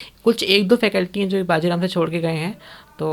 कुछ 1-2 फैकल्टी हैं जो बाजीराम से छोड़ के गए हैं, तो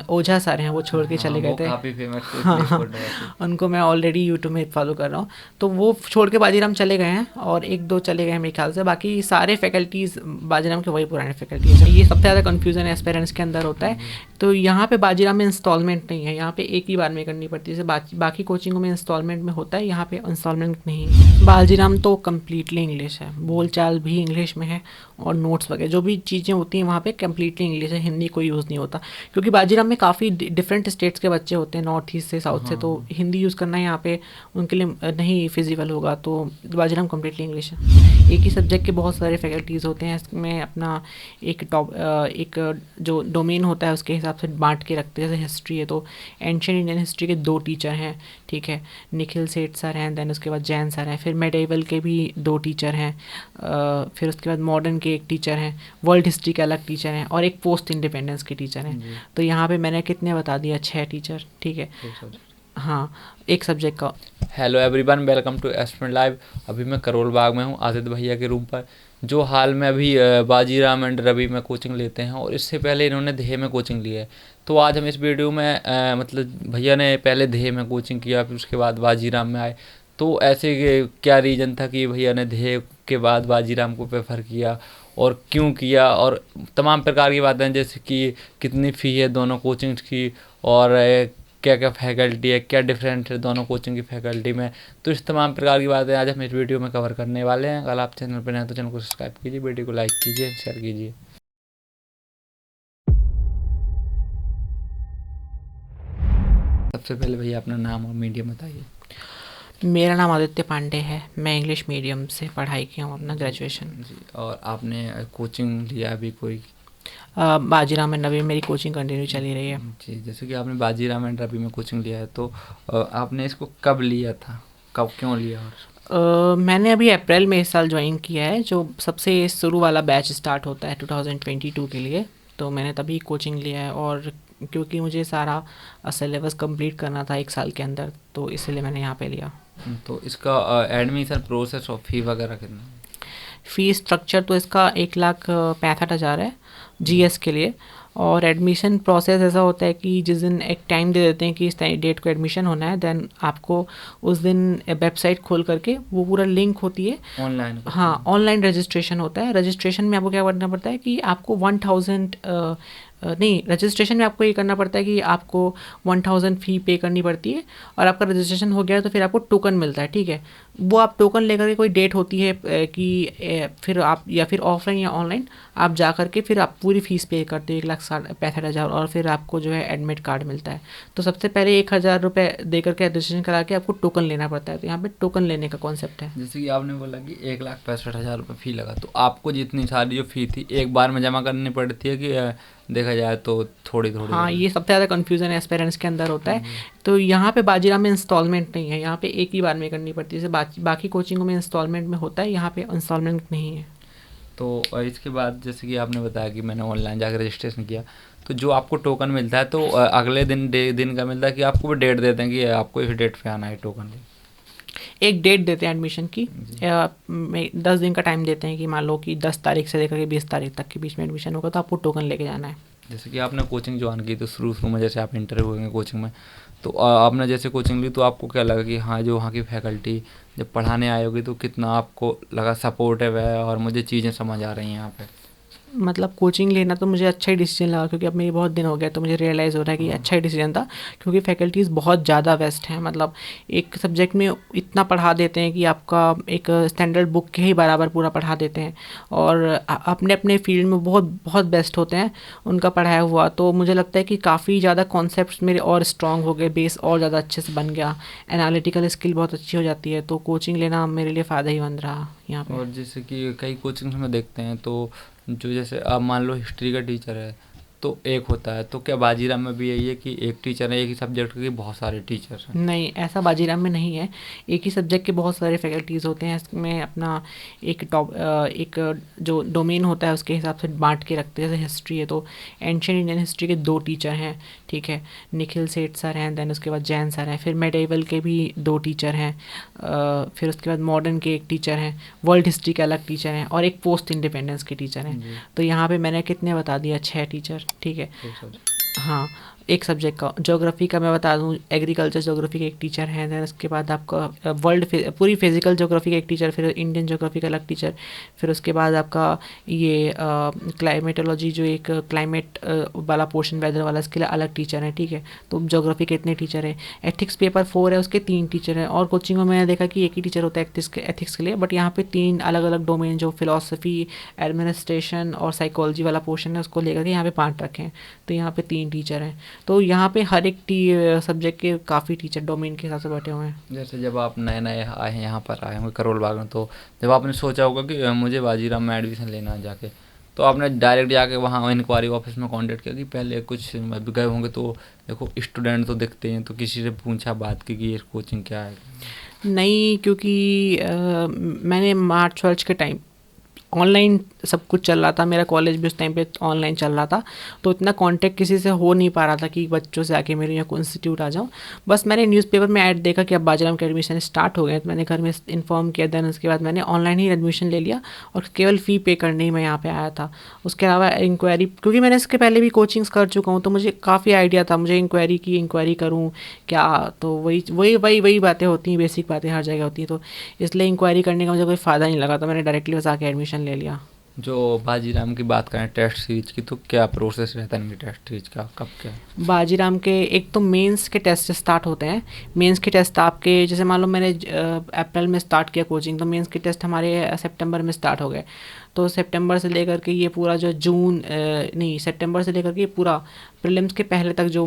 ओझा सर हैं, वो छोड़ के हाँ, चले गए वो थे। काफ़ी फेमस हाँ, स्ट्रीट हाँ, फूड है वैसे। उनको मैं ऑलरेडी यूट्यूब में फॉलो कर रहा हूँ। तो वो छोड़ के बाजीराम चले गए हैं और 1-2 चले गए हैं मेरे ख्याल से, बाकी सारे फैकल्टीज़ बाजीराम के वही पुराने फैकल्टी हैं। ये सबसे ज़्यादा कन्फ्यूज़न एस्पिरेंट्स के अंदर होता है। जी। तो यहाँ पे बाजीराम में इंस्टॉलमेंट नहीं है, यहाँ पे एक ही बार में करनी पड़ती है। जैसे बाकी कोचिंगों में इंस्टॉलमेंट में होता है, यहाँ पे इंस्टॉलमेंट नहीं है। बाजीराम तो कम्प्लीटली इंग्लिश है, बोलचाल भी इंग्लिश में है और नोट्स वगैरह जो भी चीज़ें होती हैं वहाँ पे कम्प्लीटली इंग्लिश है, हिंदी कोई यूज़ नहीं होता। क्योंकि बाजीराम में काफ़ी डिफरेंट स्टेट्स के बच्चे होते हैं, नॉर्थ ईस्ट से, साउथ से, तो हाँ। हिंदी यूज़ करना यहाँ पे उनके लिए नहीं फिजिबल होगा। तो बाजीराम कम्प्लीटली इंग्लिश है। एक ही सब्जेक्ट के बहुत सारे फैकल्टीज़ होते हैं, इसमें अपना एक जो डोमेन होता है उसके हिसाब से बांट के रखते हैं। जैसे हिस्ट्री है तो एंशियंट इंडियन हिस्ट्री के 2 टीचर हैं, ठीक है, निखिल सेठ सर हैं, देन उसके बाद जैन सर हैं। फिर मेडिवल के भी 2 टीचर हैं, फिर उसके बाद मॉडर्न के 1 टीचर हैं, वर्ल्ड हिस्ट्री के अलग टीचर हैं और एक पोस्ट इंडिपेंडेंस के टीचर हैं। जी। तो यहाँ पे मैंने कितने बता दिया, 6 टीचर, ठीक है। एक सब्जेक्ट। हाँ, एक सब्जेक्ट का। Hello everyone, welcome to student live. अभी मैं करोल बाग में हूँ आदित्य भैया के रूम पर, जो हाल में अभी बाजीराम एंड रवि में कोचिंग लेते हैं और इससे पहले इन्होंने देह में कोचिंग ली है। तो आज हम इस वीडियो में मतलब भैया ने पहले देह में कोचिंग किया, फिर उसके बाद बाजीराम में आए। तो ऐसे क्या रीज़न था कि भैया ने देह के बाद बाजीराम को प्रेफर किया और क्यों किया, और तमाम प्रकार की बातें, जैसे कि कितनी फ़ी है दोनों कोचिंग्स की, और क्या क्या फैकल्टी है, क्या डिफरेंट है दोनों कोचिंग की फैकल्टी में। तो इस तमाम प्रकार की बातें आज हम इस वीडियो में कवर करने वाले हैं। अगर आप चैनल पर नए हैं तो चैनल को सब्सक्राइब कीजिए, वीडियो को लाइक कीजिए, शेयर कीजिए। सबसे पहले भैया अपना नाम और मीडियम बताइए। मेरा नाम आदित्य पांडे है, मैं इंग्लिश मीडियम से पढ़ाई किया हूँ अपना ग्रेजुएशन। जी, और आपने कोचिंग लिया अभी कोई? बाजीराम में नवी मेरी कोचिंग कंटिन्यू चली रही है। जी, जैसे कि आपने बाजीराम एंड रवि में कोचिंग लिया है, तो आपने इसको कब लिया था, कब क्यों लिया? और मैंने अभी अप्रैल में इस साल ज्वाइन किया है, जो सबसे शुरू वाला बैच स्टार्ट होता है 2022 के लिए। तो मैंने तभी कोचिंग लिया है, और क्योंकि मुझे सारा सिलेबस कंप्लीट करना था 1 साल के अंदर, तो इसलिए मैंने यहाँ पे लिया। तो इसका एडमिशन प्रोसेस और फी वगैरह कितना है? फ़ी स्ट्रक्चर तो इसका 1,65,000 है जीएस के लिए। और एडमिशन प्रोसेस ऐसा होता है कि जिस दिन एक टाइम दे देते हैं कि इस डेट को एडमिशन होना है, देन आपको उस दिन वेबसाइट खोल करके वो पूरा लिंक होती है। ऑनलाइन? हाँ, ऑनलाइन रजिस्ट्रेशन होता है। रजिस्ट्रेशन में आपको क्या करना पड़ता है कि आपको 1000 नहीं, रजिस्ट्रेशन में आपको ये करना पड़ता है कि आपको 1000 फ़ी पे करनी पड़ती है, और आपका रजिस्ट्रेशन हो गया तो फिर आपको टोकन मिलता है, ठीक है। वो आप टोकन लेकर के, कोई डेट होती है कि फिर आप या फिर ऑफलाइन या ऑनलाइन आप जा करके फिर आप पूरी फ़ीस पे करते हो, 1,65,000, और फिर आपको जो है एडमिट कार्ड मिलता है। तो सबसे पहले 1,000 रुपये दे करके रजिस्ट्रेशन करा के आपको टोकन लेना पड़ता है। तो यहाँ पे टोकन लेने का कॉन्सेप्ट है। जैसे कि आपने बोला कि 1,65,000 रुपये फ़ी लगा, तो आपको जितनी सारी जो फ़ी थी एक बार में जमा करनी पड़ती है कि देखा जाए तो थोड़ी थोड़ी हाँ, करके? ये सबसे ज़्यादा कन्फ्यूज़न है पेरेंट्स के अंदर होता है। तो यहाँ पे बाजीराम में इंस्टॉलमेंट नहीं है, यहाँ पे एक ही बार में करनी पड़ती है। जैसे बाकी कोचिंगों में इंस्टॉलमेंट में होता है, यहाँ पे इंस्टॉलमेंट नहीं है। तो इसके बाद जैसे कि आपने बताया कि मैंने ऑनलाइन जाकर रजिस्ट्रेशन किया, तो जो आपको टोकन मिलता है तो अगले दिन का मिलता है कि आपको वो डेट देते हैं कि आपको इस डेट पे आना है टोकन ले? एक डेट देते हैं एडमिशन की, जी। 10 दिन का टाइम देते हैं कि मान लो कि 10 तारीख से लेकर के 20 तारीख तक के बीच में एडमिशन होगा, तो आपको टोकन लेके जाना है। जैसे कि आपने कोचिंग ज्वाइन की, तो शुरू शुरू में जैसे आप इंटरव्यू हुए कोचिंग में, तो आपने जैसे कोचिंग ली तो आपको क्या लगा कि हाँ, जो वहाँ की फैकल्टी जब पढ़ाने आई होगी तो कितना आपको लगा सपोर्टिव है और मुझे चीज़ें समझ आ रही हैं यहाँ पे? मतलब कोचिंग लेना तो मुझे अच्छा ही डिसीजन लगा, क्योंकि अब मेरी बहुत दिन हो गए तो मुझे रियलाइज़ हो रहा है कि अच्छा ही डिसीजन था। क्योंकि फैकल्टीज़ बहुत ज़्यादा बेस्ट हैं, मतलब एक सब्जेक्ट में इतना पढ़ा देते हैं कि आपका एक स्टैंडर्ड बुक के ही बराबर पूरा पढ़ा देते हैं, और अपने अपने फील्ड में बहुत बहुत बेस्ट होते हैं उनका पढ़ाया हुआ। तो मुझे लगता है कि काफ़ी ज़्यादा कॉन्सेप्ट्स मेरे और स्ट्रॉन्ग हो गए, बेस और ज़्यादा अच्छे से बन गया, एनालिटिकल स्किल बहुत अच्छी हो जाती है। तो कोचिंग लेना मेरे लिए फ़ायदा ही मंद रहा यहाँ और पे। जैसे कि कई कोचिंग्स में देखते हैं तो जो जैसे आप मान लो हिस्ट्री का टीचर है, तो एक होता है, तो क्या बाजीराम में भी यही है कि एक टीचर है एक ही सब्जेक्ट के, बहुत सारे टीचर्स हैं? नहीं, ऐसा बाजीराम में नहीं है। एक ही सब्जेक्ट के बहुत सारे फैकल्टीज़ होते हैं। इसमें अपना एक जो डोमेन होता है उसके हिसाब से बाँट के रखते हैं। जैसे हिस्ट्री है तो एंशिएंट इंडियन हिस्ट्री के 2 टीचर हैं, ठीक है? निखिल सेठ सर हैं, देन उसके बाद जैन सर हैं। फिर मेडिएवल के भी 2 टीचर हैं। फिर उसके बाद मॉडर्न के 1 टीचर हैं, वर्ल्ड हिस्ट्री के अलग टीचर हैं और एक पोस्ट इंडिपेंडेंस के टीचर हैं। जी। तो यहाँ पे मैंने कितने बता दिया, 6 टीचर, ठीक है? एक सब्जेक्ट। हाँ, एक सब्जेक्ट का। ज्योग्राफी का मैं बता दूँ, एग्रीकल्चर ज्योग्राफी के 1 टीचर हैं। देन उसके बाद आपका पूरी फिजिकल ज्योग्राफी का 1 टीचर, फिर इंडियन ज्योग्राफी का अलग टीचर। फिर उसके बाद आपका ये क्लाइमेटोलॉजी जो एक क्लाइमेट वाला पोर्शन, वेदर वाला, इसके लिए अलग टीचर है, ठीक है? तो ज्योग्राफी के इतने टीचर हैं। एथिक्स पेपर 4 है, उसके 3 टीचर हैं। और कोचिंग में मैंने देखा कि एक ही टीचर होता है एथिक्स के लिए, बट यहाँ पे 3 अलग अलग डोमेन, जो फिलोसफी, एडमिनिस्ट्रेशन और साइकोलॉजी वाला पोर्शन है, उसको लेकर के यहाँ पे 5 रखे हैं। तो यहाँ पे 3 टीचर हैं। तो यहाँ पे हर एक सब्जेक्ट के काफ़ी टीचर डोमेन के हिसाब से बैठे हुए हैं। जैसे जब आप नए नए आए हैं, यहाँ पर आए होंगे करोल बाग में, तो जब आपने सोचा होगा कि मुझे बाजीराम में एडमिशन लेना है जाके, तो आपने डायरेक्ट जाके वहाँ इंक्वायरी ऑफिस में कांटेक्ट किया कि पहले कुछ गए होंगे तो देखो स्टूडेंट तो दिखते हैं, तो किसी से पूछा बात की कि ये कोचिंग क्या है? नहीं, क्योंकि मैंने मार्च वार्च के टाइम ऑनलाइन सब कुछ चल रहा था। मेरा कॉलेज भी उस टाइम पे ऑनलाइन चल रहा था, तो इतना कांटेक्ट किसी से हो नहीं पा रहा था कि बच्चों से आके मेरे यहाँ इंस्टीट्यूट आ जाऊँ। बस मैंने न्यूज़पेपर में ऐड देखा कि अब बाजीराम के एडमिशन स्टार्ट हो गए, तो मैंने घर में इन्फॉर्म किया। देन उसके बाद मैंने ऑनलाइन ही एडमिशन ले लिया और केवल फ़ी पे करने ही मैं यहाँ पे आया था। उसके अलावा इंक्वायरी, क्योंकि मैंने इसके पहले भी कोचिंग्स कर चुका हूँ, तो मुझे काफ़ी आइडिया था। मुझे इंक्वायरी करूँ क्या, तो वही बातें होती हैं, बेसिक बातें हर जगह होती हैं। तो इसलिए इंक्वायरी करने का मुझे कोई फ़ायदा नहीं लगा, तो मैंने डायरेक्टली बस आके एडमिशन ले लिया। जो बाजीराम की बात करें टेस्ट सीरीज की, तो क्या प्रोसेस रहता है इनकी टेस्ट सीरीज का, कब क्या? बाजीराम के एक तो मेंस के टेस्ट स्टार्ट होते हैं। मेंस के टेस्ट आपके, जैसे मान लो मैंने अप्रैल में स्टार्ट किया कोचिंग, तो मेंस के टेस्ट हमारे सितंबर में स्टार्ट हो गए। तो सितंबर से लेकर के ये पूरा जो सितंबर से लेकर के पूरा प्रीलिम्स के पहले तक जो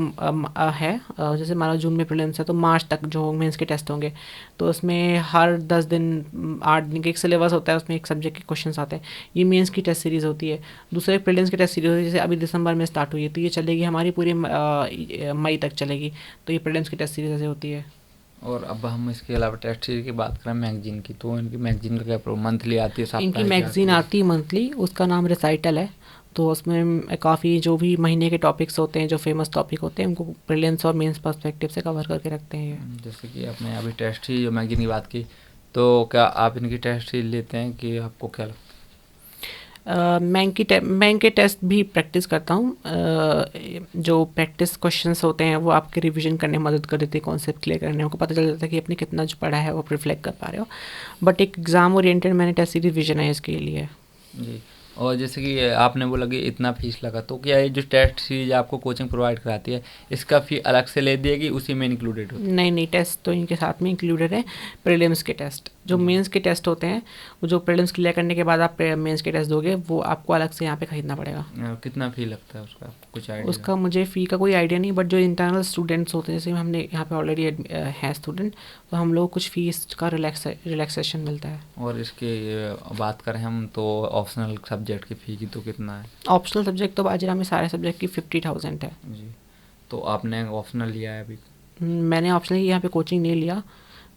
है, जैसे मान लो जून में प्रीलिम्स है तो मार्च तक जो मेंस के टेस्ट होंगे, तो उसमें हर 10 दिन 8 दिन का एक सिलेबस होता है, उसमें एक सब्जेक्ट के क्वेश्चंस आते हैं। ये मेंस की टेस्ट सीरीज़ होती है। दूसरे प्रीलिम्स की टेस्ट सीरीज़ होती है, जैसे अभी दिसंबर में स्टार्ट हुई है, तो ये चलेगी हमारी पूरी मई तक चलेगी। तो ये प्रीलिम्स की टेस्ट सीरीज़ ऐसे होती है। और अब हम इसके अलावा टेस्ट सीरीज की बात करें मैगजीन की, तो इनकी मैगजीन का क्या मंथली आती है, इनकी साप्ताहिक मैगज़ीन आती है मंथली, उसका नाम रिसाइटल है। तो उसमें काफ़ी जो भी महीने के टॉपिक्स होते हैं, जो फेमस टॉपिक होते हैं, उनको प्रीलिम्स और मेंस पर्सपेक्टिव से कवर करके रखते हैं ये। जैसे कि आपने अभी टेस्ट सीरीज जो मैगजीन की बात की, तो क्या आप इनकी टेस्ट सीरीज लेते हैं कि आपको क्या लगता बैंक के टेस्ट भी प्रैक्टिस करता हूँ। जो प्रैक्टिस क्वेश्चंस होते हैं वो आपके रिवीजन करने में मदद कर देते हैं, कॉन्सेप्ट क्लियर करने में। आपको पता चल जाता है कि आपने कितना जो पढ़ा है वो रिफ्लेक्ट कर पा रहे हो। बट एक एग्ज़ाम ओरिएंटेड मैंने टेस्ट सीरीज रिवीजन है इसके लिए। जी। और जैसे कि आपने बोला कि इतना फीस लगा, तो क्या ये जो टेस्ट सीरीज आपको कोचिंग प्रोवाइड कराती है, इसका फ़ी अलग से ले दिएगी, उसी में इंक्लूडेड होता नहीं, टेस्ट तो इनके साथ में इंक्लूडेड है। प्रीलिम्स के टेस्ट, जो जी। मेंस के टेस्ट होते हैं, वो जो प्रीलिम्स क्लियर करने के बाद आप मेंस के टेस्ट दोगे, वो आपको अलग से यहाँ पे खरीदना पड़ेगा। कितना फ़ी लगता है उसका, आपको कुछ आइडिया? उसका मुझे फ़ी का कोई आइडिया नहीं, बट जो इंटरनल स्टूडेंट्स होते हैं, जैसे हमने यहाँ पे ऑलरेडी हैं स्टूडेंट, तो हम लोग कुछ फ़ीस का रिलैक्सेशन मिलता है। और इसके बात करें हम तो ऑप्शनल सब्जेक्ट की फ़ी की, तो कितना है? ऑप्शनल सब्जेक्ट तो बाजीराम में सारे सब्जेक्ट की 50,000 है। जी। तो आपने ऑप्शनल लिया है अभी? मैंने ऑप्शनल यहाँ पे कोचिंग नहीं लिया,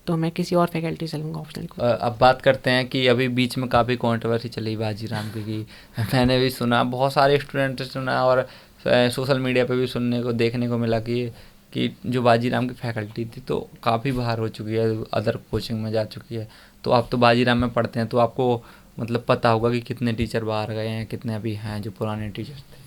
तो मैं किसी और फैकल्टी से लूँगा ऑप्शनल को। अब बात करते हैं कि अभी बीच में काफ़ी कंट्रोवर्सी चली बाजीराम की, मैंने भी सुना, बहुत सारे स्टूडेंट से सुना, और सोशल मीडिया पे भी सुनने को देखने को मिला कि जो बाजीराम की फैकल्टी थी तो काफ़ी बाहर हो चुकी है, अदर कोचिंग में जा चुकी है। तो आप तो बाजीराम में पढ़ते हैं, तो आपको मतलब पता होगा कि कितने टीचर बाहर गए हैं, कितने अभी हैं जो पुराने टीचर थे।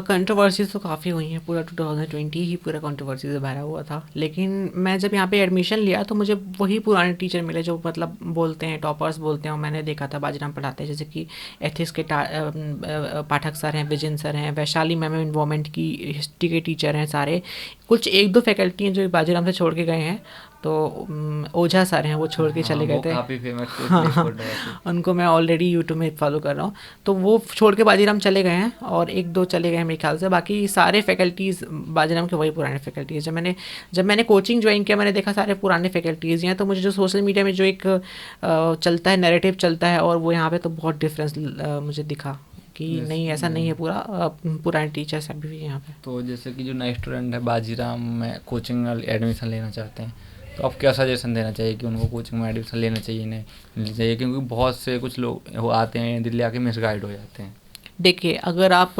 कंट्रोवर्सीज़ तो काफ़ी हुई हैं, पूरा 2020 ही पूरा कंट्रोवर्सी से भरा हुआ था। लेकिन मैं जब यहाँ पे एडमिशन लिया तो मुझे वही पुराने टीचर मिले जो मतलब बोलते हैं, टॉपर्स बोलते हैं। और मैंने देखा था बाजीराम पढ़ाते हैं, जैसे कि एथिक्स के पाठक सर हैं, विजन सर हैं, वैशाली मैम इन्वायरमेंट की हिस्ट्री के टीचर हैं सारे। कुछ 1-2 फैकल्टी हैं जो बाजीराम से छोड़ के गए हैं, तो ओझा सर हैं, वो छोड़ के चले गए थे। काफ़ी फेमस हाँ, उनको मैं ऑलरेडी यूट्यूब में फॉलो कर रहा हूँ, तो वो छोड़ के बाजीराम चले गए हैं, और 1-2 चले गए हैं मेरे ख्याल से। बाकी सारे फैकल्टीज़ बाजीराम के वही पुराने फैकल्टीज़। जब मैंने कोचिंग ज्वाइन किया, मैंने देखा सारे पुराने फैकल्टीज़ हैं। तो मुझे जो सोशल मीडिया में जो एक चलता है, नैरेटिव चलता है, और वो यहाँ पे तो बहुत डिफरेंस मुझे दिखा कि नहीं ऐसा नहीं है, पूरा पुराने टीचर्स अभी भी यहाँ पे। तो जैसे कि जो नए स्टूडेंट है बाजीराम में कोचिंग एडमिशन लेना चाहते हैं, तो आप क्या सजेशन देना चाहिए कि उनको कोचिंग में एडमिशन लेना चाहिए नहीं लेना चाहिए, क्योंकि बहुत से कुछ लोग वो आते हैं दिल्ली आके मिसगाइड हो जाते हैं। देखिए, अगर आप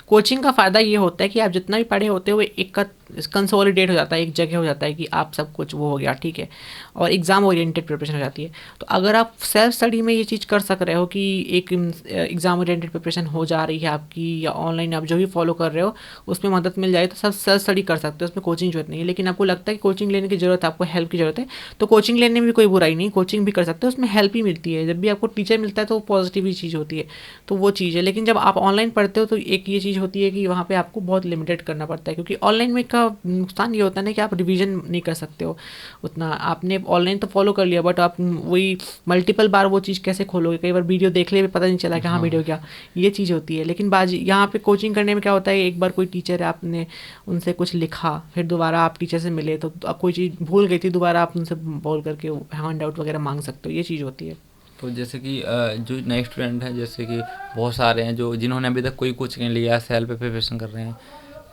कोचिंग का फ़ायदा ये होता है कि आप जितना भी पढ़े होते हो वो एक का कंसोलिडेट हो जाता है, एक जगह हो जाता है कि आप सब कुछ वो हो गया, ठीक है, और एग्ज़ाम ओरिएंटेड प्रिपरेशन हो जाती है। तो अगर आप सेल्फ स्टडी में ये चीज़ कर सक रहे हो कि एक एग्ज़ाम ओरिएंटेड प्रिपरेशन हो जा रही है आपकी, या ऑनलाइन आप जो भी फॉलो कर रहे हो उसमें मदद मिल जाए, तो सब सेल्फ स्टडी कर सकते हो, उसमें कोचिंग जरूरत नहीं है। लेकिन आपको लगता है कि कोचिंग लेने की ज़रूरत है, आपको हेल्प की ज़रूरत है, तो कोचिंग लेने में भी कोई बुराई नहीं, कोचिंग भी कर सकते हो, उसमें हेल्प ही मिलती है। जब भी आपको टीचर मिलता है तो पॉजिटिव ही चीज़ होती है, तो वो चीज़ है। लेकिन जब आप ऑनलाइन पढ़ते हो तो एक ये चीज़ होती है कि वहाँ पे आपको बहुत लिमिटेड करना पड़ता है, क्योंकि ऑनलाइन में का नुकसान ये होता है ना कि आप रिवीजन नहीं कर सकते हो उतना। आपने ऑनलाइन तो फॉलो कर लिया, बट आप वही मल्टीपल बार वो चीज़ कैसे खोलोगे, कई बार वीडियो देख ले पता नहीं चला कि हाँ वीडियो क्या, ये चीज़ होती है। लेकिन बाजी यहाँ पे कोचिंग करने में क्या होता है, एक बार कोई टीचर है, आपने उनसे कुछ लिखा, फिर दोबारा आप टीचर से मिले तो आप कोई चीज़ भूल गई थी, दोबारा आप उनसे बोल करके हैंड आउट वगैरह मांग सकते हो, ये चीज़ होती है। तो जैसे कि जो नए स्टूडेंट हैं, जैसे कि बहुत सारे हैं जो जिन्होंने अभी तक कोई कोचिंग नहीं लिया, सेल्फ पे प्रिपरेशन कर रहे हैं,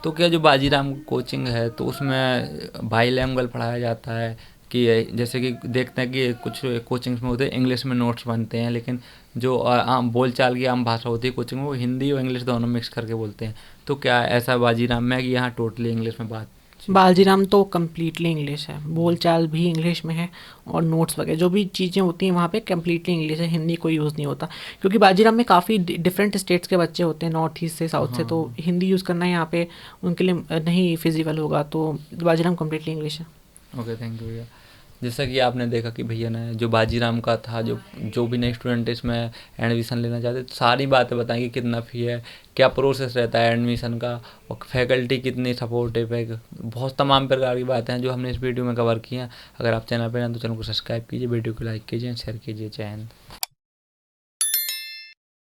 तो क्या जो बाजीराम कोचिंग है तो उसमें बाईलैंग्वेज पढ़ाया जाता है कि जैसे कि देखते हैं कि कुछ कोचिंग्स में होते हैं इंग्लिश में नोट्स बनते हैं, लेकिन जो आम बोलचाल की आम भाषा होती है कोचिंग में वो हिंदी और इंग्लिश दोनों मिक्स करके बोलते हैं, तो क्या ऐसा बाजीराम में है कि यहाँ टोटली इंग्लिश में बात? बालजीराम तो कम्प्लीटली इंग्लिश है, बोलचाल भी इंग्लिश में है, और नोट्स वगैरह जो भी चीज़ें होती हैं वहाँ पे कम्प्लीटली इंग्लिश है, हिंदी कोई यूज़ नहीं होता, क्योंकि बाजीराम में काफ़ी डिफरेंट स्टेट्स के बच्चे होते हैं, नॉर्थ ईस्ट से, साउथ से, तो हिंदी यूज़ करना यहाँ पे उनके लिए नहीं फिजिबल होगा, तो बाजीराम कम्प्लीटली इंग्लिश है। ओके, थैंक यू भैया। जैसा कि आपने देखा कि भैया ने जो बाजीराम का था, जो जो भी नए स्टूडेंट इसमें एडमिशन लेना चाहते तो सारी बातें बताएं कि कितना फ़ी है, क्या प्रोसेस रहता है एडमिशन का, और फैकल्टी कितनी सपोर्टिव है, बहुत तमाम प्रकार की बातें हैं जो हमने इस वीडियो में कवर की हैं। अगर आप चैनल पर हैं तो चैनल को सब्सक्राइब कीजिए, वीडियो को लाइक कीजिए, शेयर कीजिए। जय हिंद।